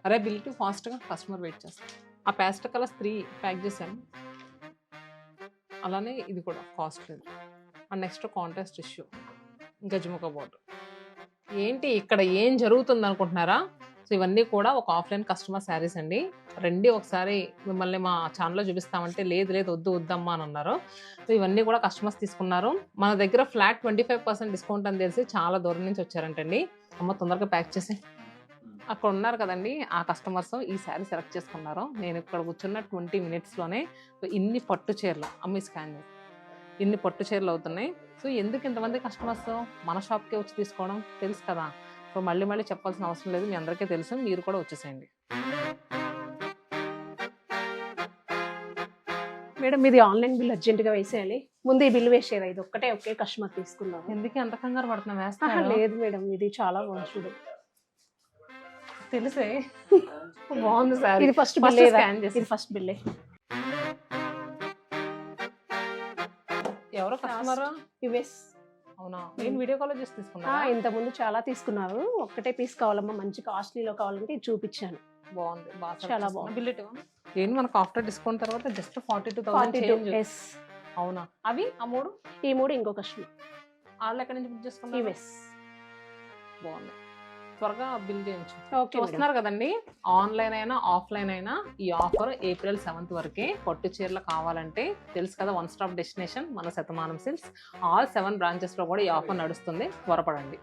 అరే బిల్కి ఫాస్ట్గా customer wait చేస్తాం. ఆ పేస్టల్ కలర్స్ 3 ప్యాక్ చేశాను. అలానే ఇది కూడా costly. And next contrast issue గజముఖ బోర్డర్. ఏంటి ఇక్కడ ఏం జరుగుతుంది అనుకుంటున్నారా? సో ఇవన్నీ కూడా ఒక ఆఫ్లైన్ కస్టమర్ శారీస్ అండి. రండి ఒకసారి మిమ్మల్ని మా ఛానల్లో చూపిస్తామంటే లేదు లేదు వద్దు వద్దమ్మా అని అన్నారు. సో ఇవన్నీ కూడా కస్టమర్స్ తీసుకున్నారు. మన దగ్గర ఫ్లాట్ 25% డిస్కౌంట్ అని తెలిసి చాలా దూరం నుంచి వచ్చారంటండి. అమ్మ తొందరగా ప్యాక్ చేసి అక్కడ ఉన్నారు కదండి ఆ కస్టమర్స్ ఈ శారీ సెలెక్ట్ చేసుకున్నారు. నేను ఇక్కడ కూర్చున్న 20 మినిట్స్లోనే ఇన్ని పట్టు చీరలు అమ్మి స్కాన్ చేసి ఇన్ని పట్టు చీరలు అవుతున్నాయి. సో ఎందుకు ఇంతమంది కస్టమర్స్ మన షాప్కే వచ్చి తీసుకోవడం తెలుసు కదా. సో మళ్ళీ చెప్పాల్సిన అవసరం లేదు, మీ అందరికీ తెలుసు, మీరు కూడా వచ్చేసేయండి. మేడం ఇది ఆన్లైన్ బిల్ అర్జెంట్గా వేసేయాలి. ముందు ఈ బిల్ వేసేదా? ఇది ఒకే కస్టమర్ తీసుకున్నాం. ఎందుకు ఎంత కంగారు పడుతున్నా? వేస్తా. లేదు మేడం ఇది చాలా బాగుంది చూడు. తెలిసే బాగుంది సార్. ఇది ఫస్ట్ బిల్ స్కాన్ చేసి ఇది ఫస్ట్ బిల్లే. ఎవరో కస్టమర్ యుఎస్. అవునా? నేను వీడియో కాల్ చేసి తీసుకున్నా. ఇంతకుముందు చాలా తీసుకున్నారు. ఒక్కటే పీస్ కావాలమ్మా, మంచి కాస్ట్లీలో కావాలంటే ఇది చూపించాను. బాగుంది, బాగా చాలా బాగుంది. బిల్లెట్ ఏంటి మనకు ఆఫ్టర్ డిస్కౌంట్ తర్వాత జస్ట్ 42,000. అవునా? అవి ఈ మూడు ఇంకో కస్టమర్ వాళ్ళు ఎక్కడి నుంచి బుక్ చేసుకున్నారు? యుఎస్. బాగుంది, త్వరగా బిల్ చేయించు. ఓకే వస్తున్నారు కదండి. ఆన్లైన్ అయినా ఆఫ్లైన్ అయినా ఈ ఆఫర్ ఏప్రిల్ 7th వరకే. పట్టు చీరలు కావాలంటే తెలుసు కదా, వన్ స్టాప్ డెస్టినేషన్ మన శతమానం సిల్క్స్. ఆల్ 7 బ్రాంచెస్లో కూడా ఈ ఆఫర్ నడుస్తుంది. త్వరపడండి.